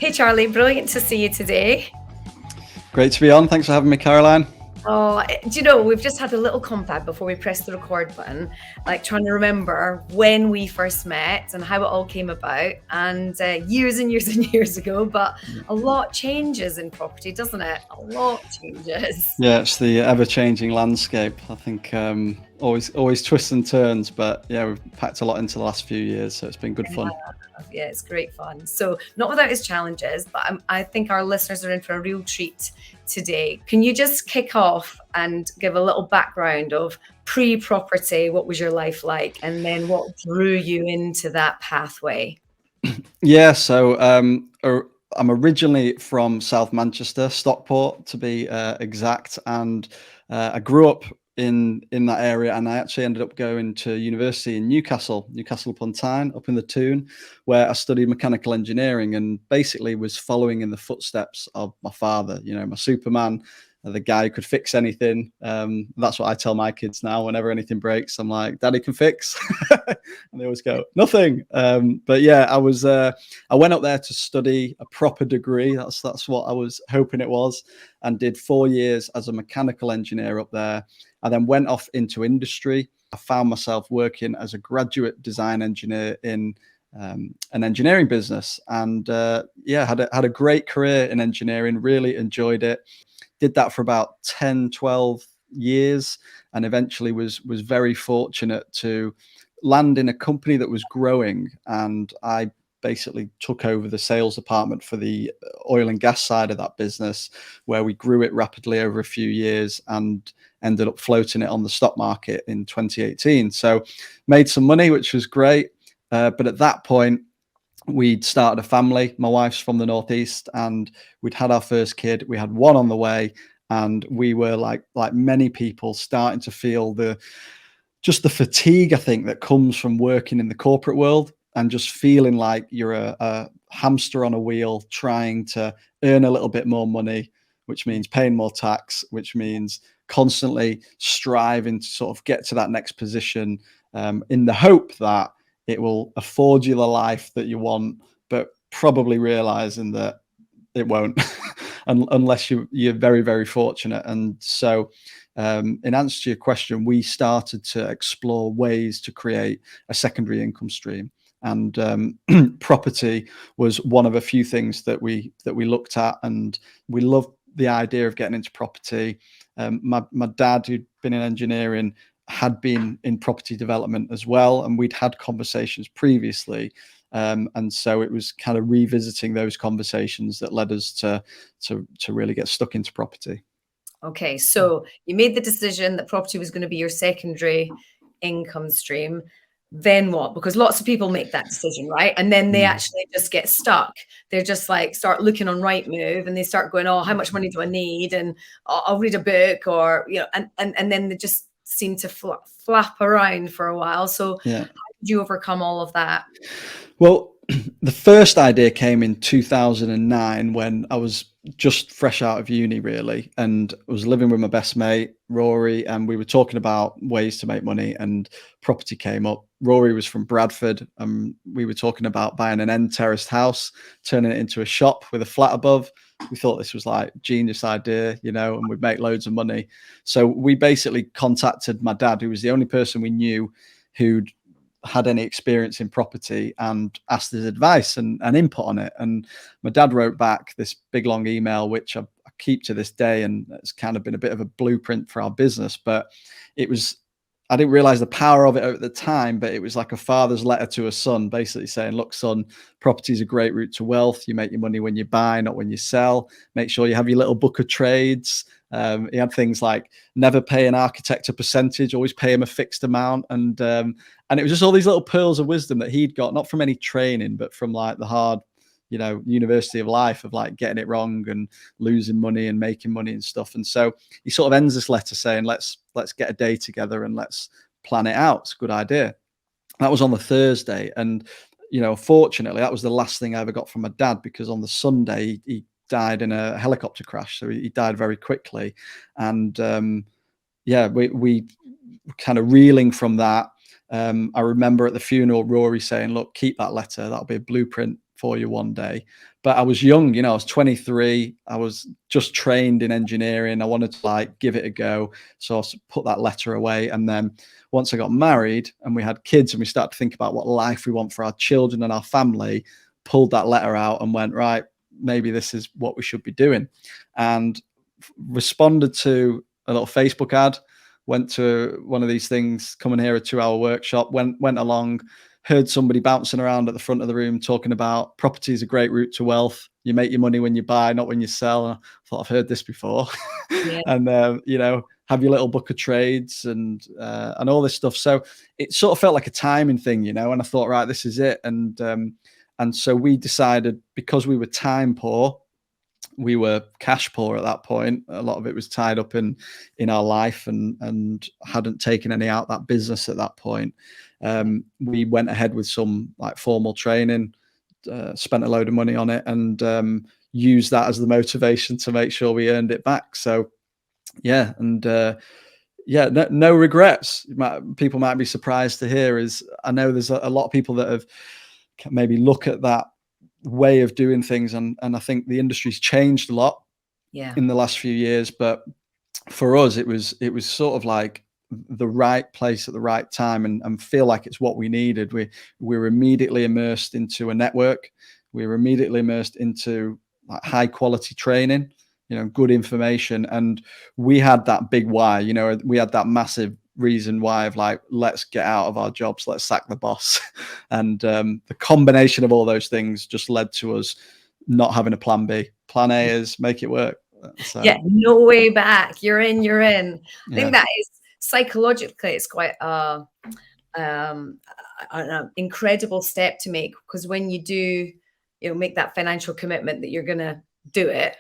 Hey, Charlie, brilliant to see you today. Great to be on. Thanks for having me, Caroline. Oh, do you know, we've just had a little confab before we pressed the record button, like trying to remember when we first met and how it all came about, and years and years and years ago. But a lot changes in property, doesn't it? A lot changes. Yeah, it's the ever-changing landscape. I think always twists and turns, but yeah, we've packed a lot into the last few years, so it's been good fun. Yeah, it's great fun. So, not without its challenges, but I think our listeners are in for a real treat today. Can you just kick off and give a little background of pre-property? What was your life like? And then what drew you into that pathway? Yeah, so I'm originally from South Manchester, Stockport to be exact, and I grew up in that area, and I actually ended up going to university in Newcastle upon Tyne, up in the Toon, where I studied mechanical engineering, and basically was following in the footsteps of my father. You know, my Superman, the guy who could fix anything. That's what I tell my kids now. Whenever anything breaks, I'm like, "Daddy can fix," and they always go, "Nothing." But yeah, I went up there to study a proper degree. That's what I was hoping it was, and did 4 years as a mechanical engineer up there. I then went off into industry. I found myself working as a graduate design engineer in an engineering business, and had a great career in engineering. Really enjoyed it. Did that for about 10, 12 years, and eventually was very fortunate to land in a company that was growing, and I basically took over the sales department for the oil and gas side of that business, where we grew it rapidly over a few years and ended up floating it on the stock market in 2018. So made some money, which was great. But at that point, we'd started a family. My wife's from the Northeast, and we'd had our first kid. We had one on the way, and we were like many people starting to feel the fatigue, I think, that comes from working in the corporate world and just feeling like you're a hamster on a wheel trying to earn a little bit more money, which means paying more tax, which means constantly striving to sort of get to that next position, in the hope that it will afford you the life that you want, but probably realizing that it won't unless you're very, very fortunate. And so, in answer to your question, we started to explore ways to create a secondary income stream, and property was one of a few things that we looked at, and we loved the idea of getting into property. My dad, who'd been in engineering, had been in property development as well, and we'd had conversations previously. And so it was kind of revisiting those conversations that led us to really get stuck into property. Okay, so you made the decision that property was going to be your secondary income stream. Then what? Because lots of people make that decision, right? And then they actually just get stuck. They're just like start looking on Rightmove, and they start going, "Oh, how much money do I need?" And I'll read a book, or and then they just seem to flap around for a while. So Yeah. how did you overcome all of that? Well, the first idea came in 2009 when I was just fresh out of uni, really, and I was living with my best mate, Rory, and we were talking about ways to make money, and property came up. Rory was from Bradford, and we were talking about buying an end terraced house, turning it into a shop with a flat above. We thought this was like genius idea, and we'd make loads of money. So we basically contacted my dad, who was the only person we knew who'd had any experience in property, and asked his advice and input on it. And my dad wrote back this big long email, which I keep to this day, and it's kind of been a bit of a blueprint for our business. But I didn't realize the power of it at the time, but it was like a father's letter to a son, basically saying, "Look, son, property is a great route to wealth. You make your money when you buy, not when you sell. Make sure you have your little book of trades." He had things like never pay an architect a percentage, always pay him a fixed amount. And it was just all these little pearls of wisdom that he'd got, not from any training, but from like the hard, university of life, of like getting it wrong and losing money and making money and stuff. And so he sort of ends this letter saying, let's get a day together and let's plan it out. It's a good idea. That was on the Thursday. And, fortunately, that was the last thing I ever got from my dad, because on the Sunday, he died in a helicopter crash. So he died very quickly. And we kind of reeling from that. I remember at the funeral, Rory saying, "Look, keep that letter. That'll be a blueprint for you one day. But I was young, you know, I was 23. I was just trained in engineering. I wanted to like give it a go. So I put that letter away. And then once I got married and we had kids and we started to think about what life we want for our children and our family, pulled that letter out and went, right, maybe this is what we should be doing. And responded to a little Facebook ad, went to one of these things, come and hear a 2-hour workshop, went along, heard somebody bouncing around at the front of the room talking about property is a great route to wealth. You make your money when you buy, not when you sell. And I thought, I've heard this before. Yeah. And, you know, have your little book of trades and all this stuff. So it sort of felt like a timing thing, you know, and I thought, right, this is it. And so we decided, because we were time poor, we were cash poor at that point. A lot of it was tied up in our life and hadn't taken any out that business at that point. We went ahead with some like formal training, spent a load of money on it, and used that as the motivation to make sure we earned it back. So yeah, and yeah, no regrets. People might be surprised to hear is I know there's a lot of people that have maybe look at that way of doing things, and I think the industry's changed a lot in the last few years, but for us it was sort of like the right place at the right time, and feel like it's what we needed. We were immediately immersed into a network. We were immediately immersed into like high quality training, you know, good information, and we had that big why, you know, we had that massive reason why of like, let's get out of our jobs, let's sack the boss. And the combination of all those things just led to us not having a plan B. Plan A is make it work. So yeah, no way back. You're in. I think that is psychologically, it's quite an incredible step to make, because when you do, you know, make that financial commitment that you're gonna do it,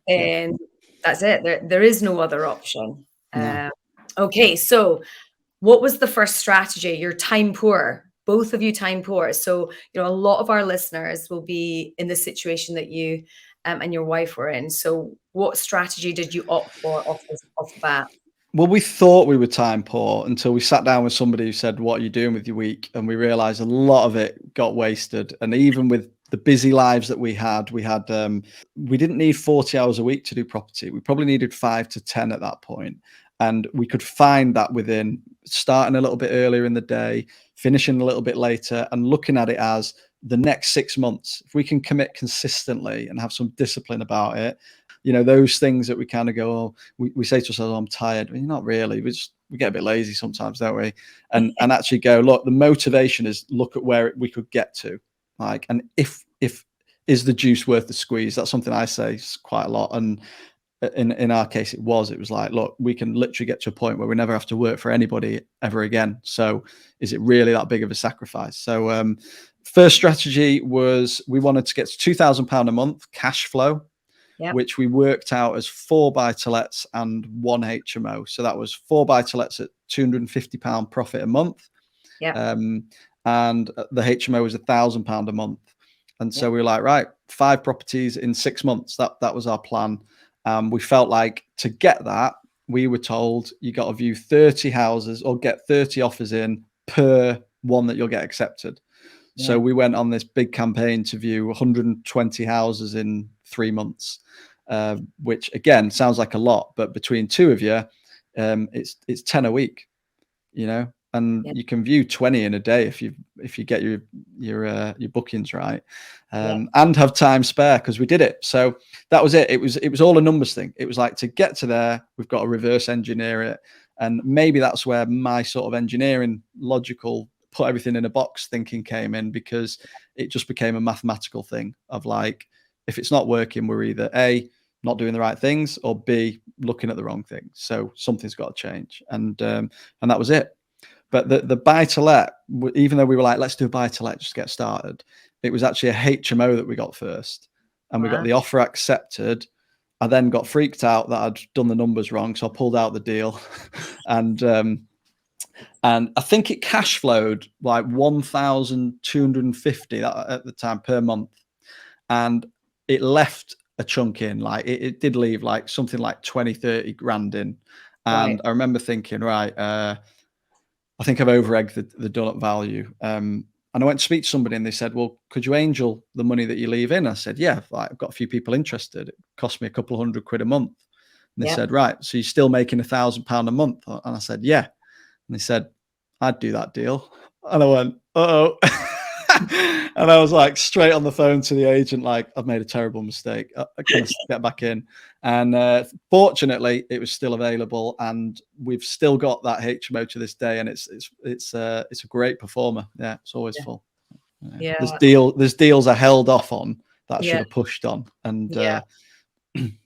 and that's it. There is no other option. No. Okay, so what was the first strategy? You're time poor, both of you time poor. So, you know, a lot of our listeners will be in the situation that you and your wife were in. So what strategy did you opt for off the bat? Well, we thought we were time poor until we sat down with somebody who said, what are you doing with your week? And we realized a lot of it got wasted. And even with the busy lives that we didn't need 40 hours a week to do property. We probably needed 5 to 10 at that point. And we could find that within starting a little bit earlier in the day, finishing a little bit later, and looking at it as the next 6 months. If we can commit consistently and have some discipline about it, you know, those things that we kind of go, oh, we say to ourselves, oh, I'm tired. Well, not really. We get a bit lazy sometimes, don't we? And actually go, look, the motivation is look at where we could get to. Like, and if is the juice worth the squeeze? That's something I say quite a lot. And in our case, it was like, look, we can literally get to a point where we never have to work for anybody ever again. So is it really that big of a sacrifice? So first strategy was we wanted to get to £2,000 a month cash flow, which we worked out as 4 buy-to-lets and 1 HMO. So that was 4 buy-to-lets at £250 profit a month. And the HMO was £1,000 a month. And so we were like, right, 5 properties in 6 months. That was our plan. We felt like to get that, we were told you got to view 30 houses or get 30 offers in per one that you'll get accepted. So we went on this big campaign to view 120 houses in 3 months, which again sounds like a lot, but between two of you, it's 10 a week, you know, and you can view 20 in a day if you get your bookings right, and have time spare, because we did it. So that was it. It was all a numbers thing. It was like, to get to there, we've got to reverse engineer it. And maybe that's where my sort of engineering logical put everything in a box thinking came in, because it just became a mathematical thing of like, if it's not working, we're either A, not doing the right things, or B, looking at the wrong things. So something's got to change. And that was it. But the buy-to-let, even though we were like, let's do a buy-to-let, just get started, it was actually a HMO that we got first. And we got the offer accepted. I then got freaked out that I'd done the numbers wrong, so I pulled out the deal. And I think it cash flowed like 1,250 at the time per month. And it left a chunk in, like it did leave like something like 20-30 grand in. And I remember thinking, right, I think I've over-egged the done-up value. and I went to speak to somebody and they said, well, could you angel the money that you leave in? I said, yeah, like, I've got a few people interested. It cost me a couple of £100 a month. And they said, right, so you're still making £1,000 a month? And I said, yeah. And they said, I'd do that deal. And I went, uh-oh. And I was like straight on the phone to the agent, like, I've made a terrible mistake. I kind of get back in. And fortunately, it was still available, and we've still got that HMO to this day, and it's a great performer. Yeah, it's always full. Yeah. There's deals I held off on that I should have pushed on, and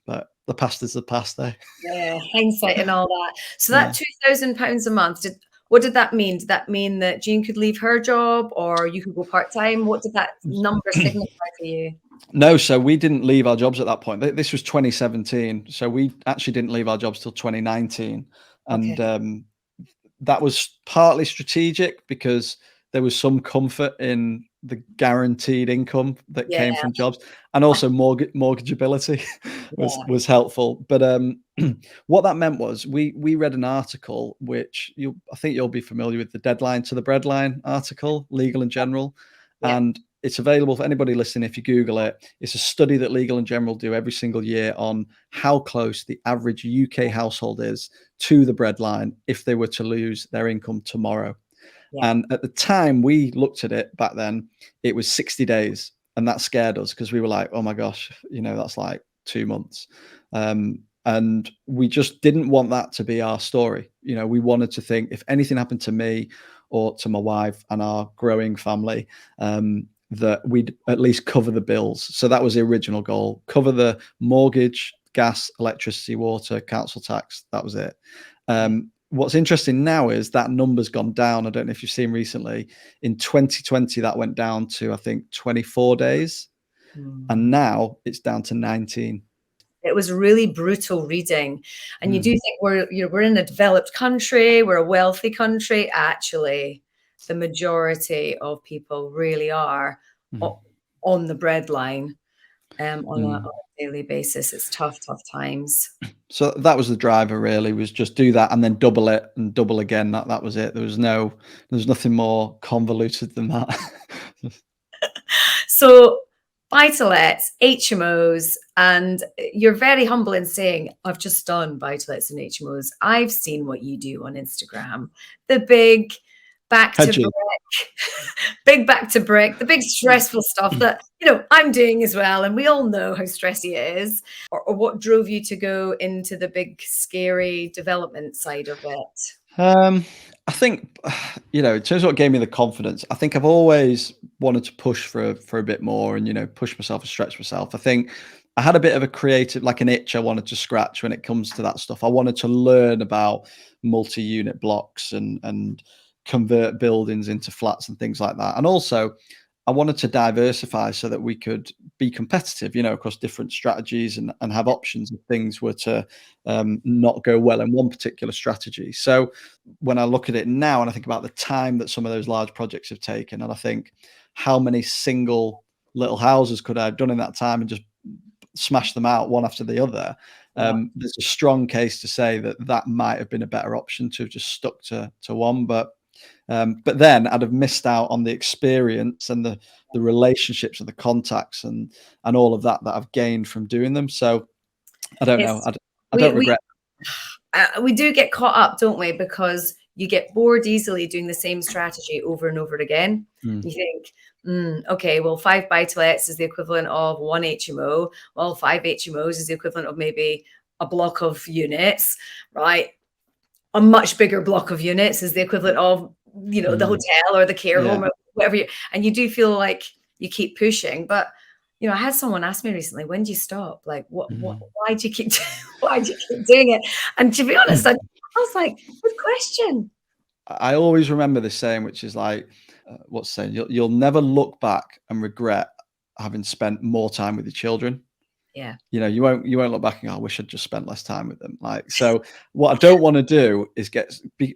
but the past is the past, eh? Yeah, hindsight and all that. So that £2,000 a month, what did that mean? Did that mean that Jean could leave her job, or you could go part-time? What did that number signify for you? No, so we didn't leave our jobs at that point. This was 2017. So we actually didn't leave our jobs till 2019. And that was partly strategic because there was some comfort in the guaranteed income that came from jobs, and also mortgageability was helpful. But what that meant was we read an article which I think you'll be familiar with, the Deadline to the Breadline article, Legal and General, and it's available for anybody listening. If you Google it, it's a study that Legal and General do every single year on how close the average UK household is to the breadline if they were to lose their income tomorrow. And at the time we looked at it back then, it was 60 days. And that scared us because we were like, oh my gosh, that's like 2 months. And we just didn't want that to be our story. We wanted to think, if anything happened to me or to my wife and our growing family, that we'd at least cover the bills. So that was the original goal: cover the mortgage, gas, electricity, water, council tax. That was it. What's interesting now is that number's gone down. I don't know if you've seen recently. In 2020, that went down to, I think, 24 days. And now it's down to 19. It was really brutal reading. And you do think we're in a developed country, we're a wealthy country. Actually, the majority of people really are on the breadline on a daily basis. It's tough times. So that was the driver, really, was just do that and then double it and double again. That was it. There was nothing more convoluted than that. So buy-to-lets, HMOs, and you're very humble in saying, I've just done buy-to-lets and HMOs. I've seen what you do on Instagram. The big back to brick, the big stressful stuff that, I'm doing as well. And we all know how stressy it is. Or what drove you to go into the big, scary development side of it? I think, in terms of what gave me the confidence, I think I've always wanted to push for a bit more and, push myself and stretch myself. I think I had a bit of a creative, like an itch I wanted to scratch when it comes to that stuff. I wanted to learn about multi-unit blocks and convert buildings into flats and things like that. And also I wanted to diversify so that we could be competitive, across different strategies and have options if things were to not go well in one particular strategy. So when I look at it now and I think about the time that some of those large projects have taken, and I think how many single little houses could I have done in that time and just smash them out one after the other, there's a strong case to say that might have been a better option to have just stuck to one. But then I'd have missed out on the experience and the relationships and the contacts and all of that I've gained from doing them. So I don't know. I don't regret. We do get caught up, don't we? Because you get bored easily doing the same strategy over and over again. You think, okay, well, 5 buy-to-lets is the equivalent of 1 HMO. Well, 5 HMOs is the equivalent of maybe a block of units, right? A much bigger block of units is the equivalent of, the hotel or the care home or whatever. And you do feel like you keep pushing. But, I had someone ask me recently, when do you stop? Like, why do you keep doing it? And to be honest, I was like, good question. I always remember this saying, which is like, what's saying? You'll never look back and regret having spent more time with your children. Yeah. You won't look back and go, I wish I'd just spent less time with them. Like, so what I don't want to do is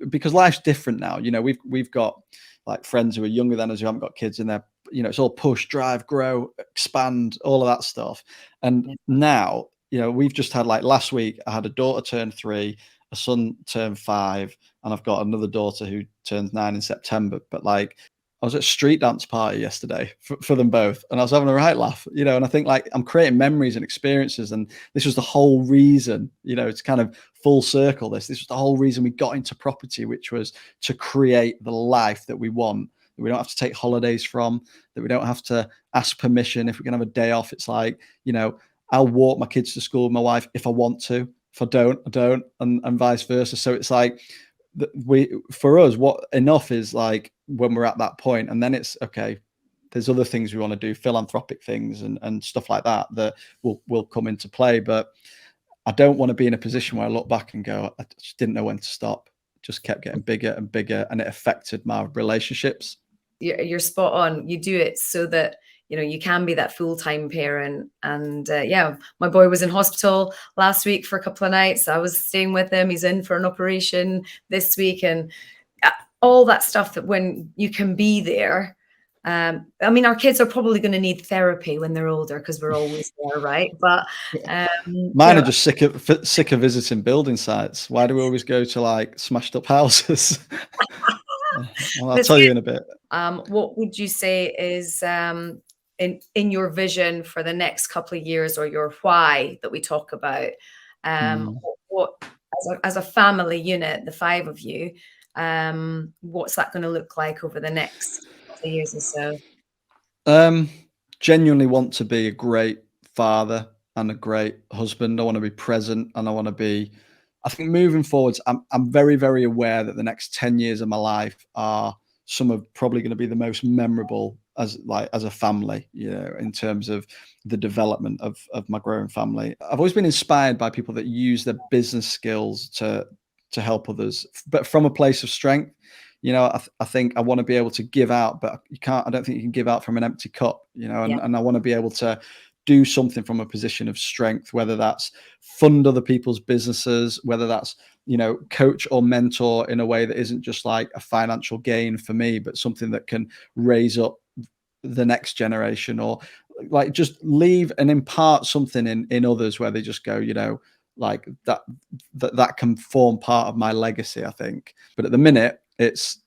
because life's different now. We've got like friends who are younger than us who haven't got kids, and they're, it's all push, drive, grow, expand, all of that stuff. And now, we've just had, like, last week, I had a daughter turn 3, a son turn 5, and I've got another daughter who turns 9 in September. But like, I was at a street dance party yesterday for them both, and I was having a right laugh, you know. And I think like I'm creating memories and experiences, and this was the whole reason, you know, it's kind of full circle. This was the whole reason we got into property, which was to create the life that we want, that we don't have to take holidays from, that we don't have to ask permission if we can have a day off. It's like, you know, I'll walk my kids to school with my wife if I want to. If I don't, I don't, and vice versa. So it's like, for us, what enough is like when we're at that point, and then it's okay, there's other things we want to do, philanthropic things and stuff like that will come into play. But I don't want to be in a position where I look back and go, I just didn't know when to stop. Just kept getting bigger and bigger, and it affected my relationships. You're spot on. You do it so that, you know, you can be that full-time parent. And yeah, my boy was in hospital last week for a couple of nights. I was staying with him. He's in for an operation this week, and all that stuff that when you can be there. I mean, our kids are probably going to need therapy when they're older because we're always there, right? But mine are just sick of visiting building sites. Why do we always go to like smashed up houses? Well, I'll tell you in a bit. What would you say is in your vision for the next couple of years, or your why that we talk about? What as a family unit, the 5 of you, what's that going to look like over the next couple of years or so? Genuinely want to be a great father and a great husband. I want to be present, and I want to be, I think moving forwards, I'm very, very aware that the next 10 years of my life are some of probably going to be the most memorable as a family, you know, in terms of the development of my growing family. I've always been inspired by people that use their business skills to help others, but from a place of strength. You know, I think I want to be able to give out, but I don't think you can give out from an empty cup, you know, and I want to be able to do something from a position of strength, whether that's fund other people's businesses, whether that's, you know, coach or mentor in a way that isn't just like a financial gain for me, but something that can raise up the next generation, or like just leave and impart something in others where they just go, you know, like that can form part of my legacy, I think. But at the minute, it's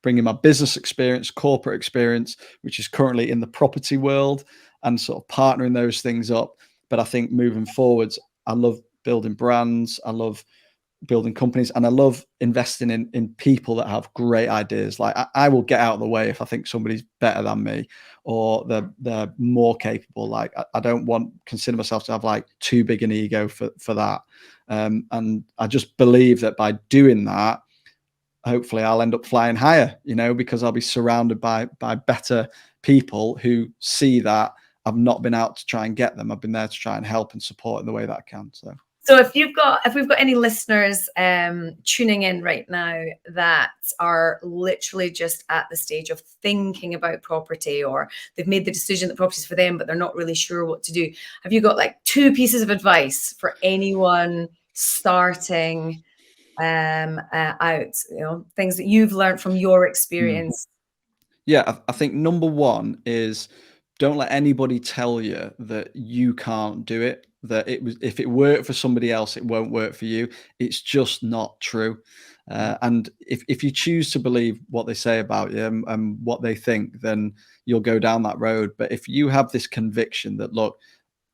bringing my business experience, corporate experience, which is currently in the property world, and sort of partnering those things up. But I think moving forwards, I love building brands, I love building companies, and I love investing in people that have great ideas. Like I will get out of the way if I think somebody's better than me, or they're more capable. Like I don't consider myself to have like too big an ego for that. And I just believe that by doing that, hopefully I'll end up flying higher, you know, because I'll be surrounded by better people who see that I've not been out to try and get them. I've been there to try and help and support in the way that I can. So if we've got any listeners tuning in right now that are literally just at the stage of thinking about property, or they've made the decision that property is for them, but they're not really sure what to do, have you got like 2 pieces of advice for anyone starting out, you know, things that you've learned from your experience? Yeah, I think number 1 is, don't let anybody tell you that you can't do it, that if it worked for somebody else, it won't work for you. It's just not true. And if you choose to believe what they say about you and what they think, then you'll go down that road. But if you have this conviction that, look,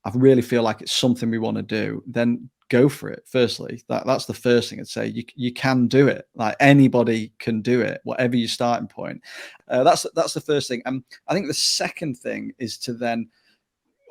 I really feel like it's something we want to do, then go for it. Firstly, that's the first thing I'd say. You can do it. Like anybody can do it, whatever your starting point. That's the first thing. And I think the second thing is to then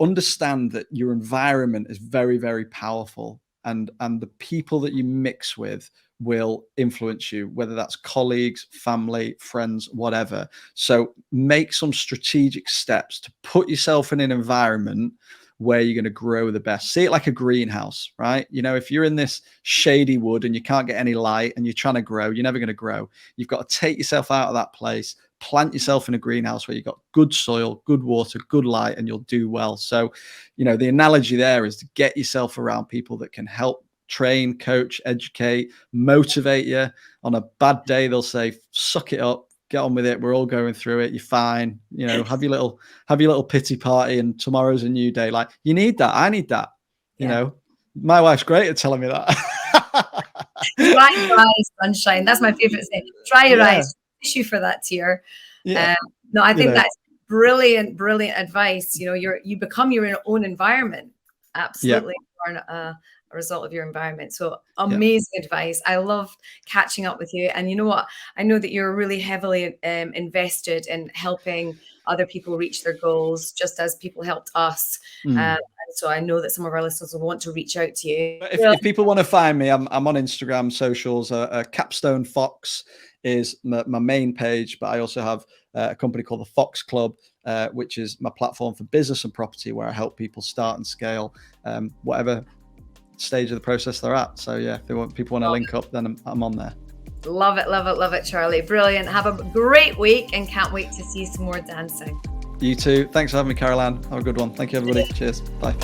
understand that your environment is very, very powerful, and the people that you mix with will influence you, whether that's colleagues, family, friends, whatever. So make some strategic steps to put yourself in an environment where you're going to grow the best. See it like a greenhouse, right? You know, if you're in this shady wood and you can't get any light and you're trying to grow, you're never going to grow. You've got to take yourself out of that place, plant yourself in a greenhouse where you've got good soil, good water, good light, and you'll do well. So, you know, the analogy there is to get yourself around people that can help train, coach, educate, motivate you. On a bad day, they'll say, suck it up, get on with it. We're all going through it. You're fine. You know, have your little pity party, and tomorrow's a new day. Like, you need that. I need that. You know, my wife's great at telling me that. Dry your eyes, sunshine. That's my favorite thing. Dry your eyes. Issue for that tear. Yeah. No, I think know, that's brilliant advice. You become your own environment. yeah, Absolutely. You are a result of your environment. So yeah. amazing advice. I love catching up with you. And you know what? I know that you're really heavily invested in helping other people reach their goals, just as people helped us. And so I know that some of our listeners will want to reach out to you. If people want to find me, I'm on Instagram socials. Capstone Fox is my main page, but I also have a company called the Fox Club, which is my platform for business and property, where I help people start and scale whatever stage of the process they're at. So yeah, if people want to link up, then I'm on there. Love it, Charlie. Brilliant. Have a great week and can't wait to see some more dancing. You too. Thanks for having me, Caroline. Have a good one. Thank you, everybody. Cheers. Bye.